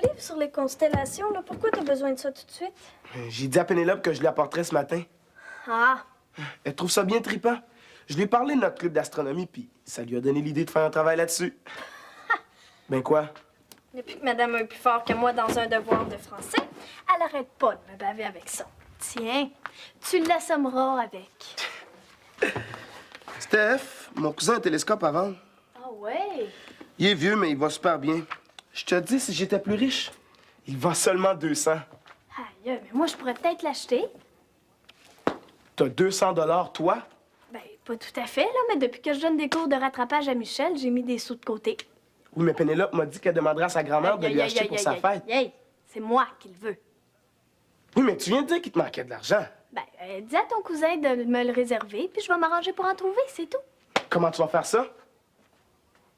livre sur les constellations, là. Pourquoi t'as besoin de ça tout de suite? J'ai dit à Pénélope que je lui apporterais ce matin. Ah! Elle trouve ça bien trippant. Je lui ai parlé de notre club d'astronomie, puis ça lui a donné l'idée de faire un travail là-dessus. Ben quoi? Depuis que madame est plus fort que moi dans un devoir de français, elle arrête pas de me baver avec ça. Tiens, tu l'assommeras avec. Steph, mon cousin a un télescope à vendre. Ah ouais? Il est vieux, mais il va super bien. Je te dis, si j'étais plus riche, il vend seulement 200. Aïe, mais moi, je pourrais peut-être l'acheter. T'as 200 toi? Ben, pas tout à fait, là, mais depuis que je donne des cours de rattrapage à Michel, j'ai mis des sous de côté. Oui, mais Pénélope m'a dit qu'elle demanderait à sa grand-mère de lui acheter pour sa fête. C'est moi qui le veux. Oui, mais tu viens de dire qu'il te manquait de l'argent. Ben, dis à ton cousin de me le réserver, puis je vais m'arranger pour en trouver, c'est tout. Comment tu vas faire ça?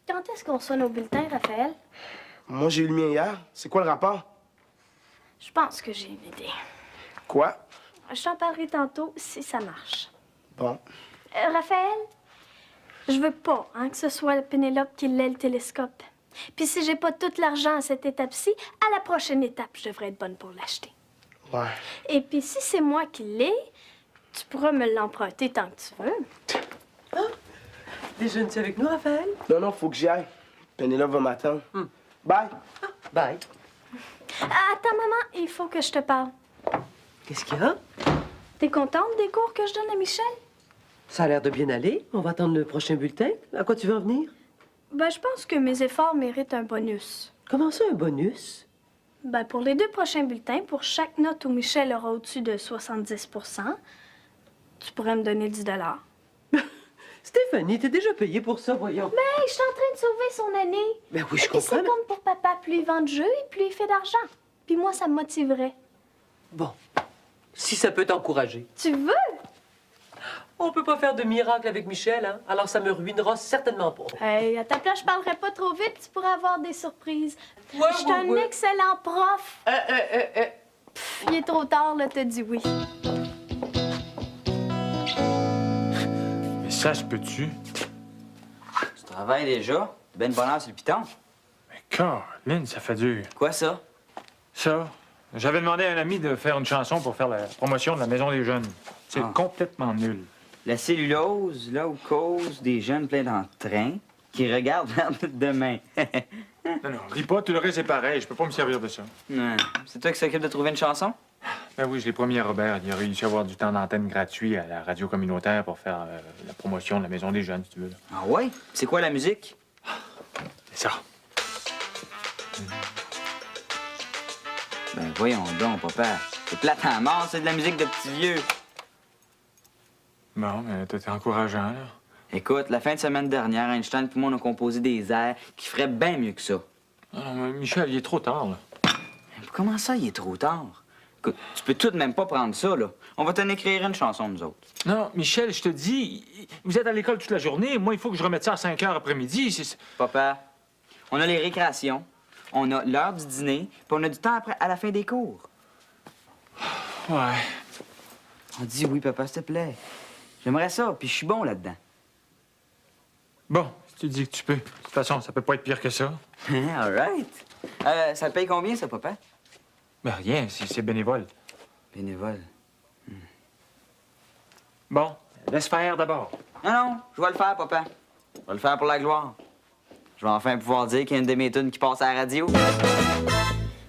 Quand est-ce qu'on reçoit nos bulletins, Raphaël? Moi, j'ai eu le mien hier. C'est quoi le rapport? Je pense que j'ai une idée. Quoi? Je t'en parlerai tantôt si ça marche. Bon. Raphaël, je veux pas que ce soit Pénélope qui l'ait le télescope. Puis si j'ai pas tout l'argent à cette étape-ci, à la prochaine étape, je devrais être bonne pour l'acheter. Ouais. Et puis si c'est moi qui l'ai, tu pourras me l'emprunter tant que tu veux. Ah! Déjeunes-tu avec nous, Raphaël? Non, faut que j'y aille. Pénélope va m'attendre. Bye. Ah, bye. Attends, maman, il faut que je te parle. Qu'est-ce qu'il y a? T'es contente des cours que je donne à Michel? Ça a l'air de bien aller. On va attendre le prochain bulletin. À quoi tu veux en venir? Ben, je pense que mes efforts méritent un bonus. Comment ça, un bonus? Ben, pour les 2 prochains bulletins, pour chaque note où Michel aura au-dessus de 70 tu pourrais me donner 10 Stéphanie, t'es déjà payée pour ça, voyons. Mais je suis en train de sauver son année. Ben oui, je Et puis ça comprends. compte pour papa. Plus il vend de jeux, et plus il fait d'argent. Puis moi, ça me motiverait. Bon, si ça peut t'encourager. Tu veux? On peut pas faire de miracle avec Michel, hein? Alors ça me ruinera certainement pas. Hey, à ta place, je parlerai pas trop vite, tu pourrais avoir des surprises. Ouais, Je suis un excellent prof. Il est trop tard, là, t'as dit oui. Mais ça se peut-tu? Tu travailles déjà? Ben de bonheur sur le piton. Mais Caroline, ça fait dur. Quoi, ça? Ça, j'avais demandé à un ami de faire une chanson pour faire la promotion de la Maison des Jeunes. C'est complètement nul. La cellulose, là où cause des jeunes pleins d'entrain qui regardent vers demain. Non, ris pas, tout le reste est pareil. Je peux pas me servir de ça. Non. C'est toi qui s'occupe de trouver une chanson? Ben oui, je l'ai promis à Robert. Il a réussi à avoir du temps d'antenne gratuit à la radio communautaire pour faire la promotion de la Maison des Jeunes, si tu veux. Ah ouais? C'est quoi la musique? C'est ça. Ben voyons donc, papa. C'est plate à mort, c'est de la musique de petits vieux. Bon, mais t'es encourageant, là. Écoute, la fin de semaine dernière, Einstein et moi, on a composé des airs qui feraient bien mieux que ça. Non, mais Michel, il est trop tard, là. Mais comment ça, il est trop tard? Écoute, tu peux tout de même pas prendre ça, là. On va t'en écrire une chanson, nous autres. Non, Michel, je te dis, vous êtes à l'école toute la journée. Moi, il faut que je remette ça à 5 heures après-midi. Papa, on a les récréations, on a l'heure du dîner, puis on a du temps après, à la fin des cours. Ouais. On dit oui, papa, s'il te plaît. J'aimerais ça, puis je suis bon là-dedans. Bon, si tu dis que tu peux. De toute façon, ça peut pas être pire que ça. All right. Ça te paye combien, ça, papa? Ben rien, c'est bénévole. Bénévole. Bon, laisse faire d'abord. Non, je vais le faire, papa. Je vais le faire pour la gloire. Je vais enfin pouvoir dire qu'il y a une de mes tunes qui passe à la radio.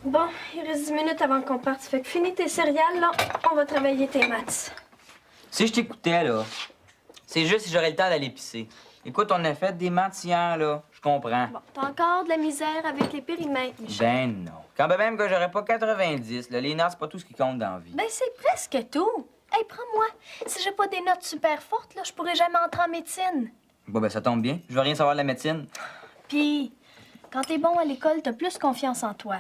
Bon, il reste 10 minutes avant qu'on parte. Fait que finis tes céréales, là, on va travailler tes maths. Si je t'écoutais, là, c'est juste si j'aurais le temps d'aller pisser. Écoute, on a fait des maths hier, là. Je comprends. Bon, t'as encore de la misère avec les périmètres, Michel. Ben non. Quand même que j'aurais pas 90, là, les notes, c'est pas tout ce qui compte dans la vie. Ben, c'est presque tout. Hey, prends-moi. Si j'ai pas des notes super fortes, là, je pourrais jamais entrer en médecine. Bon, ben ça tombe bien. Je veux rien savoir de la médecine. Puis, quand t'es bon à l'école, t'as plus confiance en toi.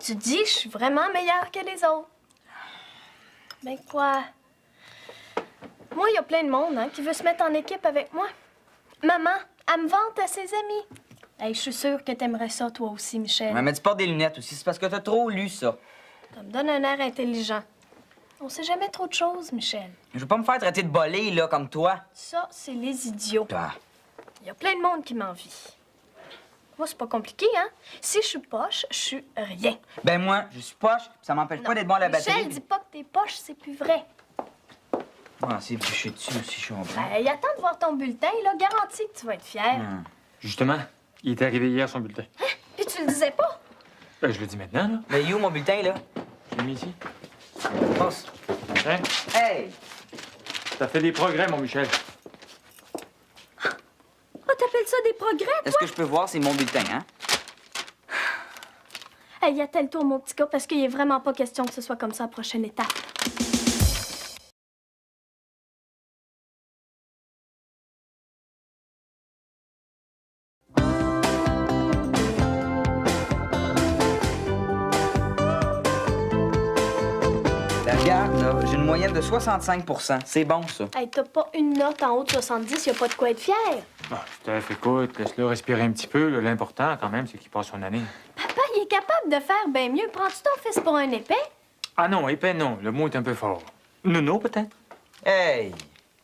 Tu te dis, je suis vraiment meilleure que les autres. Ben quoi? Moi, il y a plein de monde qui veut se mettre en équipe avec moi. Maman, elle me vante à ses amis. Hey, je suis sûre que t'aimerais ça, toi aussi, Michel. Ouais, mais tu portes des lunettes aussi. C'est parce que t'as trop lu ça. Ça me donne un air intelligent. On sait jamais trop de choses, Michel. Je veux pas me faire traiter de bolé, là, comme toi. Ça, c'est les idiots. Ah. Il y a plein de monde qui m'envie. Moi, c'est pas compliqué, hein? Si je suis poche, je suis rien. Ben moi, je suis poche, puis ça m'empêche pas d'être bon à la Michel, batterie. dis pas que t'es poche, c'est plus vrai. Ah, c'est bûché dessus aussi, je suis bon. Il attend de voir ton bulletin, là. Garantie que tu vas être fier. Justement, il est arrivé hier, son bulletin. Puis tu le disais pas. Ben, je le dis maintenant, là. Mais you, mon bulletin, là? Je l'ai mis ici. Passe. Hein? Hey! T'as fait des progrès, mon Michel. Oh, t'appelles ça des progrès, Est-ce que je peux voir, c'est mon bulletin, hein? Hey, y a-t-elle tour, mon petit gars, parce qu'il est vraiment pas question que ce soit comme ça à la prochaine étape. Ben, regarde, là, j'ai une moyenne de 65 %. C'est bon, ça. Hey, t'as pas une note en haut de 70, y a pas de quoi être fier. Ah, Steph, écoute, laisse-le respirer un petit peu. là. L'important, quand même, c'est qu'il passe son année. Papa, il est capable de faire bien mieux. Prends-tu ton fils pour un épais? Ah non, épais, non. Le mot est un peu fort. Nono, peut-être? Hey!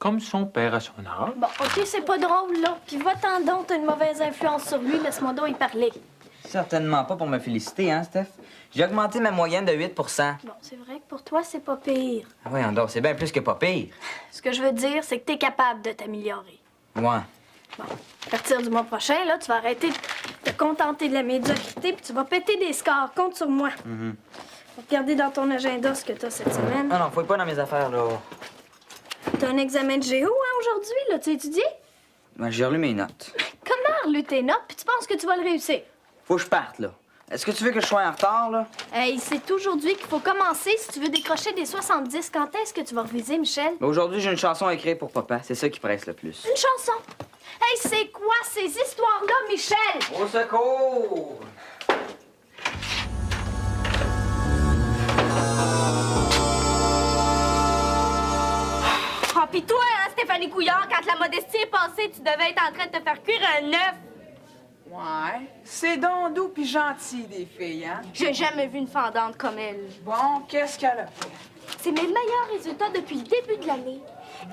Comme son père à son âge. Bon, OK, c'est pas drôle, là. Puis va-t'en donc, t'as une mauvaise influence sur lui. Laisse-moi donc y parler. Certainement pas pour me féliciter, hein, Steph? J'ai augmenté ma moyenne de 8 Bon, c'est vrai que pour toi, c'est pas pire. Oui, donc, c'est bien plus que pas pire. Ce que je veux dire, c'est que t'es capable de t'améliorer. Ouais. Bon, à partir du mois prochain, là, tu vas arrêter de te contenter de la médiocrité, puis tu vas péter des scores. Compte sur moi. Faut regarder dans ton agenda ce que t'as cette semaine. Non, non, fouille pas dans mes affaires, là. T'as un examen de géo, hein, aujourd'hui, là, tu étudies? Ben, j'ai relu mes notes. Comment relu tes notes, puis tu penses que tu vas le réussir? Faut que je parte, là. Est-ce que tu veux que je sois en retard, là? Hey, c'est aujourd'hui qu'il faut commencer si tu veux décrocher des 70. Quand est-ce que tu vas reviser, Michel? Ben, aujourd'hui, j'ai une chanson à écrire pour papa. C'est ça qui presse le plus. Une chanson. Hey, c'est quoi ces histoires-là, Michel? Au secours! Ah, pis toi, hein, Stéphanie Couillard, quand la modestie est passée, tu devais être en train de te faire cuire un œuf. Ouais, c'est donc doux pis gentil des filles, hein? J'ai jamais vu une fendante comme elle. Bon, qu'est-ce qu'elle a fait? C'est mes meilleurs résultats depuis le début de l'année.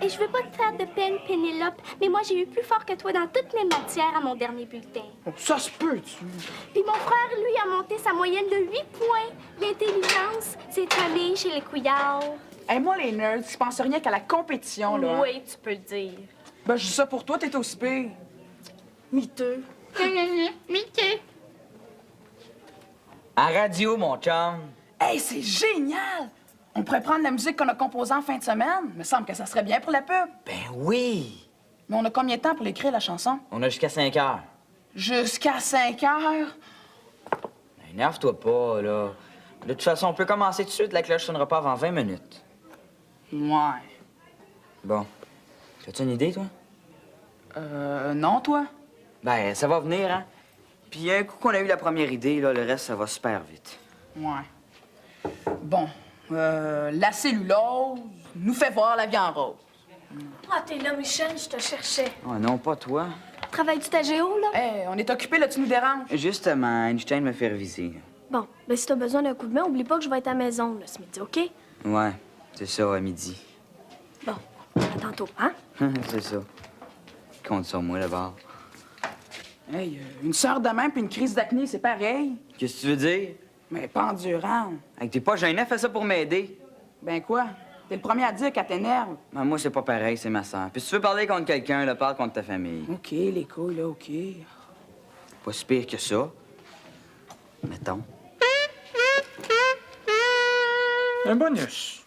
Et je veux pas te faire de peine, Pénélope, mais moi, j'ai eu plus fort que toi dans toutes mes matières à mon dernier bulletin. Oh, ça se peut-tu? Puis mon frère, lui, a monté sa moyenne de 8 points. L'intelligence, c'est allé chez les Couillards. Hey, moi, les nerds, je pense rien qu'à la compétition, là. Oui, tu peux le dire. Ben, je dis ça pour toi, t'es aussi pire. Miteux. Mickey. À radio, mon chum. Hey, c'est génial! On pourrait prendre la musique qu'on a composée en fin de semaine. Me semble que ça serait bien pour la pub. Ben oui! Mais on a combien de temps pour l'écrire, la chanson? On a jusqu'à 5 heures. Jusqu'à 5 heures? Ben, énerve-toi pas, là. De toute façon, on peut commencer tout de suite. La cloche sonnera pas avant 20 minutes. Ouais. Bon. As-tu une idée, toi? Non, toi? Ben, ça va venir, hein? Puis un coup qu'on a eu la première idée, là, le reste, ça va super vite. Ouais. Bon, la cellulose nous fait voir la vie en rose. Ah, t'es là, Michel, je te cherchais. Oh non, pas toi. Travailles-tu ta géo, là? Hey, on est occupé, là, tu nous déranges. Justement, Einstein me fait réviser. Bon, ben si t'as besoin d'un coup de main, oublie pas que je vais être à la maison, là, ce midi, OK? Ouais, c'est ça, à midi. Bon, à tantôt, hein? C'est ça. Compte sur moi, là-bas. Hey, une sœur de même puis une crise d'acné, c'est pareil. Qu'est-ce que tu veux dire? Mais pas endurant. Hey, t'es pas gêné, fais ça pour m'aider. Ben quoi? T'es le premier à dire qu'elle t'énerve. Ben, moi, c'est pas pareil, c'est ma sœur. Puis si tu veux parler contre quelqu'un, là, parle contre ta famille. OK, les couilles, là, OK. Pas si pire que ça. Mettons. Un bonus.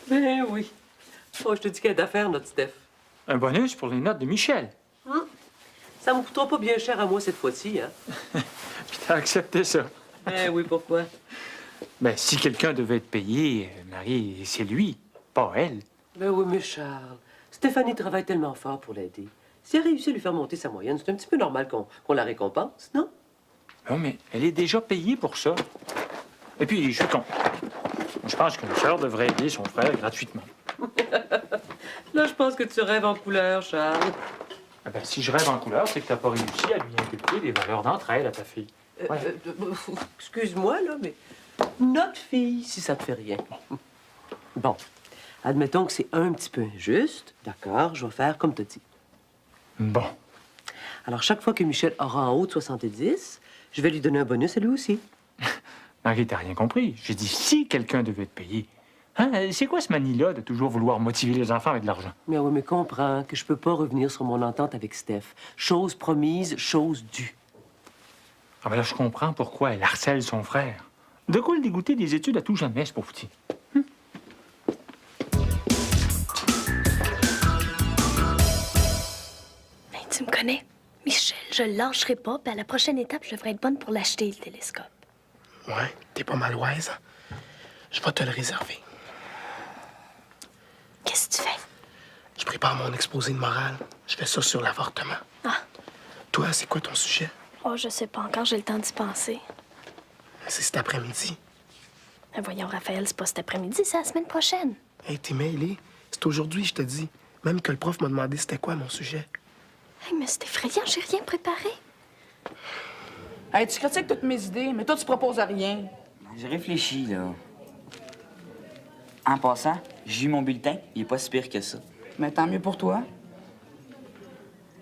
Ben oui. Oh, je te dis qu'elle est d'affaires, notre Steph. Un bonus pour les notes de Michel. Ça me coûtera pas bien cher à moi cette fois-ci, hein? Puis t'as accepté ça. Ben oui, pourquoi? Ben, si quelqu'un devait être payé, Marie, c'est lui, pas elle. Ben oui, mais Charles, Stéphanie travaille tellement fort pour l'aider. Si elle réussit à lui faire monter sa moyenne, c'est un petit peu normal qu'on la récompense, non? Non, mais elle est déjà payée pour ça. Et puis, je suis con. Je pense qu'une sœur devrait aider son frère gratuitement. Là, je pense que tu rêves en couleur, Charles. Ah ben, si je rêve en couleur, c'est que t'as pas réussi à lui inculquer des valeurs d'entraide à ta fille. Excuse-moi, là, mais notre fille, si ça te fait rien. Bon, admettons que c'est un petit peu injuste. D'accord, je vais faire comme t'as dit. Bon. Alors, chaque fois que Michel aura en haut de 70, je vais lui donner un bonus à lui aussi. Marie, t'as rien compris. J'ai dit si quelqu'un devait te payer. Hein? C'est quoi ce manie-là de toujours vouloir motiver les enfants avec de l'argent? Mais oui, mais comprends que je peux pas revenir sur mon entente avec Steph. Chose promise, chose due. Ah ben là, je comprends pourquoi elle harcèle son frère. De quoi le dégoûter des études à tout jamais, ce pauvre petit. Ben, tu me connais. Michel, je le lâcherai pas, puis à la prochaine étape, je devrais être bonne pour l'acheter, le télescope. Ouais, t'es pas mal wise. Je vais te le réserver. Qu'est-ce que tu fais? Je prépare mon exposé de morale. Je fais ça sur l'avortement. Ah. Toi, c'est quoi ton sujet? Oh, je sais pas encore, j'ai le temps d'y penser. C'est cet après-midi. Ben, voyons, Raphaël, c'est pas cet après-midi, c'est la semaine prochaine. Hey, t'es mêlé. C'est aujourd'hui, je te dis. Même que le prof m'a demandé c'était quoi mon sujet. Hey, mais c'est effrayant, j'ai rien préparé. Hey, tu critiques toutes mes idées, mais toi, tu proposes à rien. J'ai réfléchi, là. En passant, j'ai eu mon bulletin. Il est pas si pire que ça. Mais tant mieux pour toi.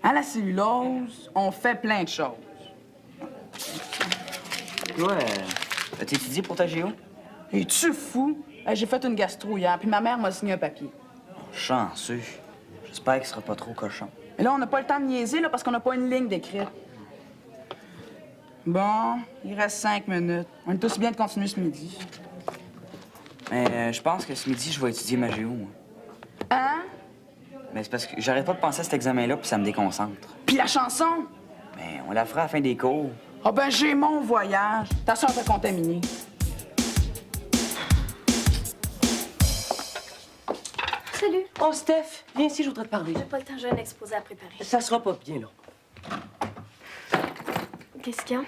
À la cellulose, on fait plein de choses. Toi, t'as étudié pour ta géo? Es-tu fou? Hey, j'ai fait une gastro hier, puis ma mère m'a signé un papier. Chanceux. J'espère qu'il sera pas trop cochon. Et là, on n'a pas le temps de niaiser, là, parce qu'on n'a pas une ligne d'écrire. Bon, il reste 5 minutes. On est aussi bien de continuer ce midi. Mais je pense que ce midi, je vais étudier ma géo, moi. Hein? Mais c'est parce que j'arrête pas de penser à cet examen-là, puis ça me déconcentre. Puis la chanson? Mais on la fera à la fin des cours. Ah ben, j'ai mon voyage. Ta soeur t'a contaminé. Salut. Oh, Steph, viens ici, je voudrais te parler. J'ai pas le temps, j'ai un exposé à préparer. Ça sera pas bien, là. Qu'est-ce qu'il y a?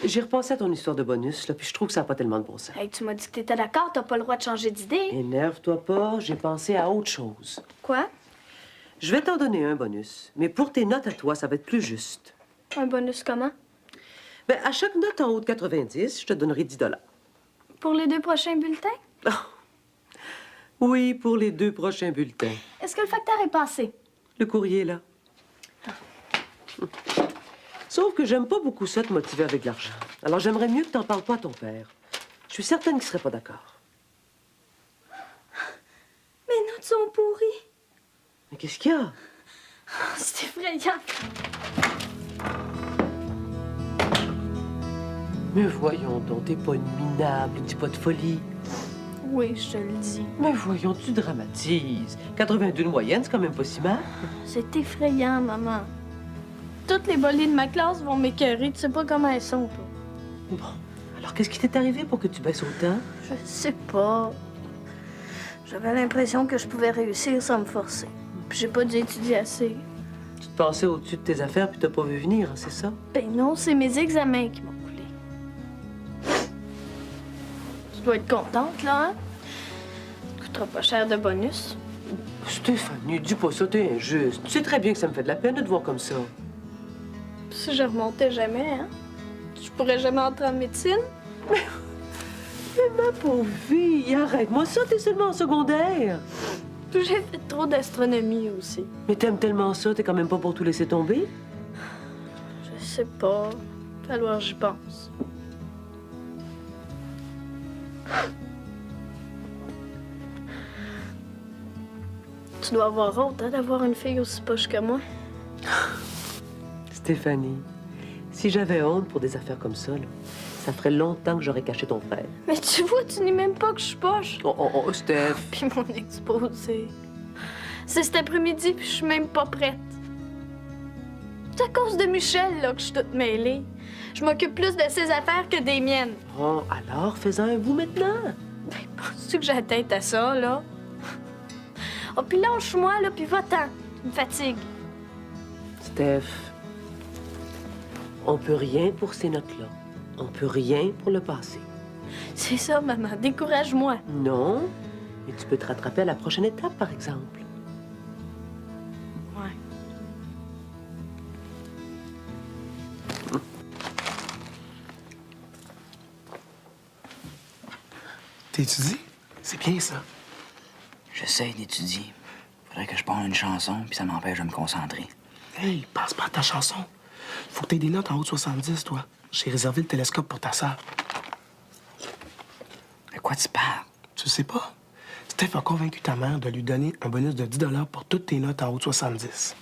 J'ai repensé à ton histoire de bonus, là, puis je trouve que ça n'a pas tellement de bon sens. Hey, tu m'as dit que t'étais d'accord, t'as pas le droit de changer d'idée. Énerve-toi pas, j'ai pensé à autre chose. Quoi? Je vais t'en donner un bonus, mais pour tes notes à toi, ça va être plus juste. Un bonus comment? Ben, à chaque note en haut de 90, je te donnerai 10 $. Pour les 2 prochains bulletins? Oui, pour les 2 prochains bulletins. Est-ce que le facteur est passé? Le courrier, là. Sauf que j'aime pas beaucoup ça, te motiver avec l'argent. Alors j'aimerais mieux que t'en parles pas à ton père. Je suis certaine qu'il serait pas d'accord. Mes notes sont pourries. Mais qu'est-ce qu'il y a? C'est effrayant. Mais voyons donc, t'es pas une minable, dis pas de folie. Oui, je te le dis. Mais voyons, tu dramatises. 82 de moyenne, c'est quand même pas si mal. C'est effrayant, maman. Toutes les bolées de ma classe vont m'écœurer. Tu sais pas comment elles sont, toi. Bon, alors qu'est-ce qui t'est arrivé pour que tu baisses autant? Je sais pas. J'avais l'impression que je pouvais réussir sans me forcer. Puis j'ai pas dû étudier assez. Tu te passais au-dessus de tes affaires puis t'as pas vu venir, hein, c'est ça? Ben non, c'est mes examens qui m'ont coulé. Tu dois être contente, là, hein? Ça coûtera pas cher de bonus. Stéphanie, dis pas ça, t'es injuste. Tu sais très bien que ça me fait de la peine de te voir comme ça. Si je remontais jamais, hein? Je pourrais jamais entrer en médecine. Mais ma pauvre fille, arrête-moi ça, t'es seulement en secondaire. J'ai fait trop d'astronomie aussi. Mais t'aimes tellement ça, t'es quand même pas pour tout laisser tomber? Je sais pas. Falloir j'y pense. Tu dois avoir honte, hein, d'avoir une fille aussi poche que moi. Stéphanie, si j'avais honte pour des affaires comme ça, là, ça ferait longtemps que j'aurais caché ton frère. Mais tu vois, tu n'es même pas que je suis poche. Oh, Steph. Puis mon exposé. C'est cet après-midi, puis je suis même pas prête. C'est à cause de Michel, là, que je suis toute mêlée. Je m'occupe plus de ses affaires que des miennes. Oh, alors, fais-en un bout maintenant. Ben, penses-tu que j'ai la tête à ça, là? Oh, puis lâche-moi, là, puis va-t'en. Tu me fatigues. Steph, on peut rien pour ces notes-là. On peut rien pour le passé. C'est ça, maman. Décourage-moi. Non, mais tu peux te rattraper à la prochaine étape, par exemple. Ouais. T'étudies? C'est bien, ça. J'essaie d'étudier. Faudrait que je parle une chanson, puis ça m'empêche de me concentrer. Hey, passe pas ta chanson. Faut que t'aies des notes en haut de 70, toi. J'ai réservé le télescope pour ta sœur. De quoi tu parles? Tu le sais pas? Steph a convaincu ta mère de lui donner un bonus de 10 pour toutes tes notes en haut de 70.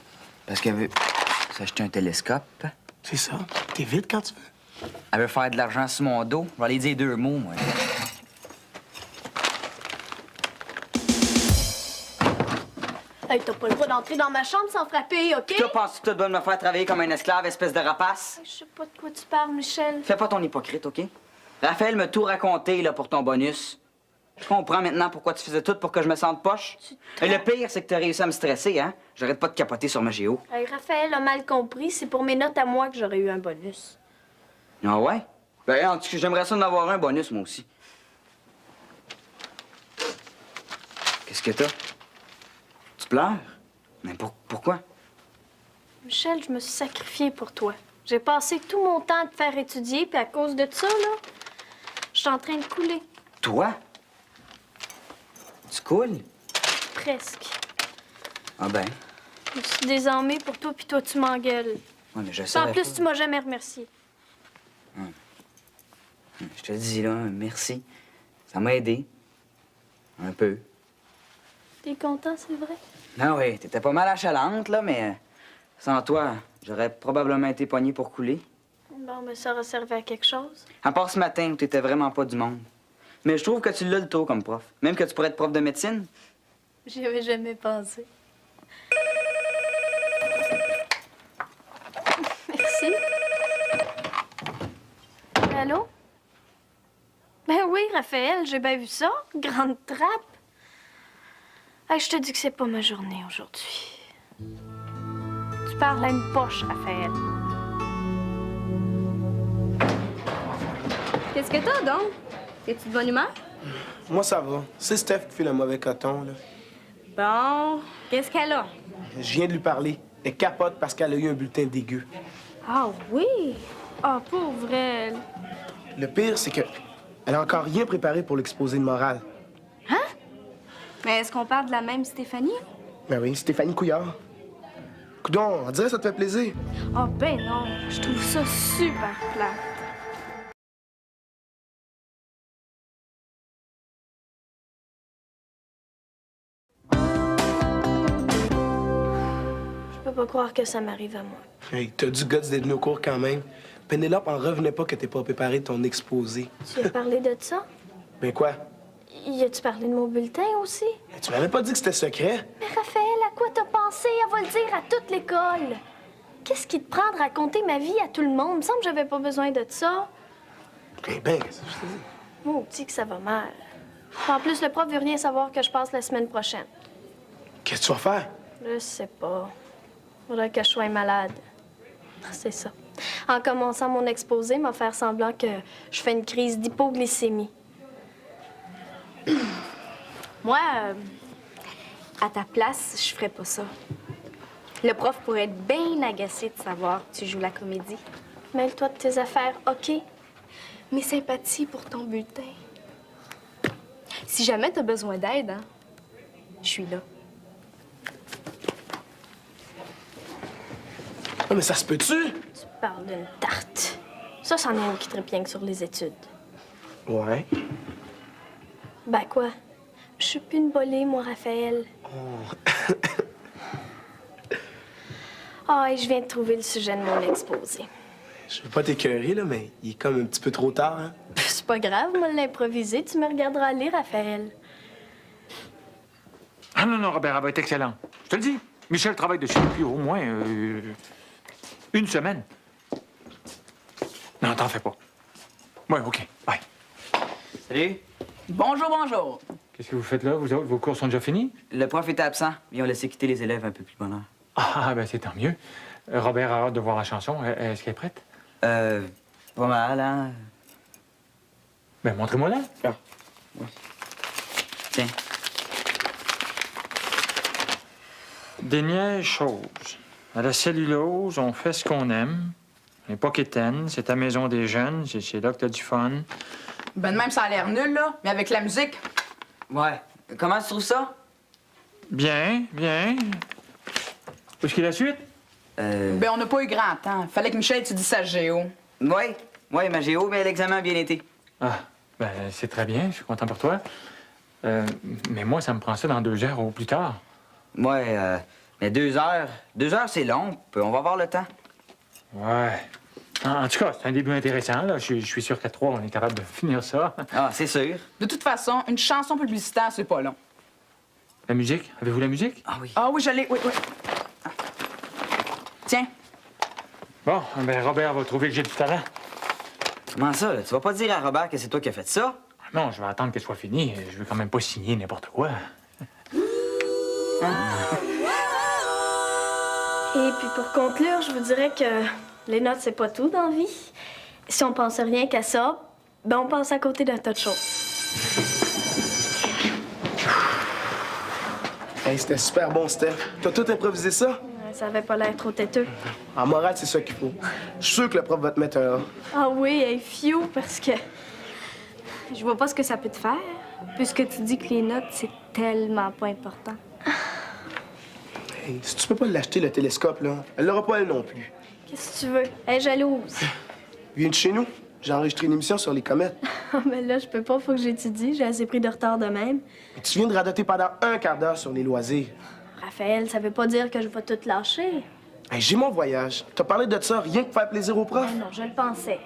Parce qu'elle veut s'acheter un télescope. C'est ça. T'es vite quand tu veux. Elle veut faire de l'argent sur mon dos. Je vais aller dire 2 mots, moi. Hey, t'as pas le droit d'entrer dans ma chambre sans frapper, OK? Toi, penses-tu que tu dois me faire travailler comme un esclave, espèce de rapace? Je sais pas de quoi tu parles, Michel. Fais pas ton hypocrite, OK? Raphaël m'a tout raconté, là, pour ton bonus. Je comprends maintenant pourquoi tu faisais tout pour que je me sente poche. Et le pire, c'est que t'as réussi à me stresser, hein? J'arrête pas de capoter sur ma géo. Hey, Raphaël a mal compris. C'est pour mes notes à moi que j'aurais eu un bonus. Ah ouais? Ben, en tout cas, j'aimerais ça en avoir un bonus, moi aussi. Qu'est-ce que t'as? Tu pleures? Mais pourquoi? Michel, je me suis sacrifiée pour toi. J'ai passé tout mon temps à te faire étudier, puis à cause de ça, là, je suis en train de couler. Toi? Tu coules? Presque. Ah ben. Je me suis désarmée pour toi, puis toi, tu m'engueules. Ouais, mais je Puis sais. en plus, tu m'as jamais remercié. Je te dis, là, merci. Ça m'a aidé. Un peu. T'es content, c'est vrai? Ah oui, t'étais pas mal achalante, là, mais sans toi, j'aurais probablement été pogné pour couler. Bon, mais ça aurait servi à quelque chose. À part ce matin où t'étais vraiment pas du monde. Mais je trouve que tu l'as le taux comme prof. Même que tu pourrais être prof de médecine. J'y avais jamais pensé. Merci. Allô? Ben oui, Raphaël, j'ai bien vu ça. Grande trappe. Hey, je te dis que c'est pas ma journée aujourd'hui. Tu parles à une poche, Raphaël. Qu'est-ce que t'as, donc? Es-tu de bonne humeur? Moi, ça va. C'est Steph qui fait le mauvais coton, là. Bon, qu'est-ce qu'elle a? Je viens de lui parler. Elle capote parce qu'elle a eu un bulletin dégueu. Ah oui? Ah, pauvre elle. Le pire, c'est que elle a encore rien préparé pour l'exposé de morale. Mais est-ce qu'on parle de la même Stéphanie? Ben oui, Stéphanie Couillard. Coudon, on dirait que ça te fait plaisir. Ah ben non, je trouve ça super plate. Je peux pas croire que ça m'arrive à moi. Hey, t'as du guts d'être venu au cours quand même. Pénélope en revenait pas que t'aies pas préparé ton exposé. Tu as parlé de ça? Ben quoi? Y a-tu parlé de mon bulletin aussi? Ben, tu m'avais pas dit que c'était secret? Mais Raphaël, à quoi t'as pensé? Elle va le dire à toute l'école. Qu'est-ce qui te prend de raconter ma vie à tout le monde? Il me semble que j'avais pas besoin de ça. Ben, qu'est-ce que je te dis? Maudit que ça va mal. En plus, le prof veut rien savoir que je passe la semaine prochaine. Qu'est-ce que tu vas faire? Je sais pas. Faudrait que je sois malade. C'est ça. En commençant mon exposé, m'a faire semblant que je fais une crise d'hypoglycémie. Moi, à ta place, je ferais pas ça. Le prof pourrait être bien agacé de savoir que tu joues la comédie. Mêle-toi de tes affaires, OK? Mes sympathies pour ton bulletin. Si jamais t'as besoin d'aide, hein, je suis là. Ah, mais ça se peut-tu? Tu parles d'une tarte. Ça, c'en est un qui tripe rien que sur les études. Ouais. Ben quoi? Je suis plus une bolée, moi, Raphaël. Ah, et je viens de trouver le sujet de mon exposé. Je veux pas t'écœurer, là, mais il est comme un petit peu trop tard, hein? C'est pas grave, moi, l'improviser. Tu me regarderas aller, Raphaël. Ah non, non, Robert, elle va être excellent. Je te le dis. Michel travaille dessus depuis au moins une semaine. Non, t'en fais pas. Ouais, OK. Bye. Salut. Bonjour, bonjour. Qu'est-ce que vous faites là? Vous autres, vos cours sont déjà finis? Le prof était absent. Ils ont laissé quitter les élèves un peu plus de bonne heure. Ah, ben c'est tant mieux. Robert a hâte de voir la chanson. Est-ce qu'elle est prête? Pas mal, hein? Ben, montrez-moi-la. Ah. Tiens. Dernière chose. À la cellulose, on fait ce qu'on aime. On n'est pas quétaine, c'est ta maison des jeunes, c'est là que t'as du fun. Ben de même, ça a l'air nul, là, mais avec la musique. Ouais. Comment tu trouves ça? Bien, bien. Où est-ce qu'il y a la suite? Ben, on n'a pas eu grand temps. Fallait que Michel étudie sa géo. Oui, ma géo, mais l'examen a bien été. Ah, ben, c'est très bien. Je suis content pour toi. Mais moi, ça me prend ça dans 2 heures ou plus tard. Mais 2 heures. 2 heures, c'est long. On va avoir le temps. Ouais. En tout cas, c'est un début intéressant, là. Je suis sûr qu'à 3, on est capable de finir ça. Ah, c'est sûr. De toute façon, une chanson publicitaire, c'est pas long. La musique? Avez-vous la musique? Ah oui. Ah oui, je l'ai. Oui. Ah. Tiens. Bon, ben Robert va trouver que j'ai du talent. Comment ça, là? Tu vas pas dire à Robert que c'est toi qui as fait ça? Non, je vais attendre qu'elle soit finie. Je veux quand même pas signer n'importe quoi. Et puis pour conclure, je vous dirais que les notes, c'est pas tout dans la vie. Si on pense rien qu'à ça, ben on passe à côté d'un tas de choses. Hey, c'était super bon, Steph. T'as tout improvisé ça? Ouais, ça avait pas l'air trop têteux. En morale, c'est ça qu'il faut. Je suis sûr que le prof va te mettre un A. Ah oui, hey, fiou, parce que je vois pas ce que ça peut te faire, puisque tu dis que les notes, c'est tellement pas important. Hey, si tu peux pas l'acheter, le télescope, là, elle l'aura pas, elle non plus. Qu'est-ce que tu veux? Elle est jalouse. Viens de chez nous. J'ai enregistré une émission sur les comètes. Ah, mais là, je peux pas, faut que j'étudie. J'ai assez pris de retard de même. Et tu viens de radoter pendant un quart d'heure sur les loisirs. Raphaël, ça veut pas dire que je vais tout lâcher. Hey, j'ai mon voyage. T'as parlé de ça rien que pour faire plaisir aux profs. Ah non, je le pensais.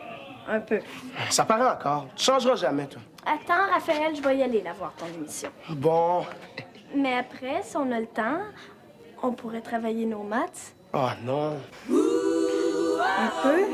Un peu. Ça paraît encore. Tu changeras jamais, toi. Attends, Raphaël, je vais y aller la voir, ton émission. Bon. Mais après, si on a le temps, on pourrait travailler nos maths. Oh non. Un peu.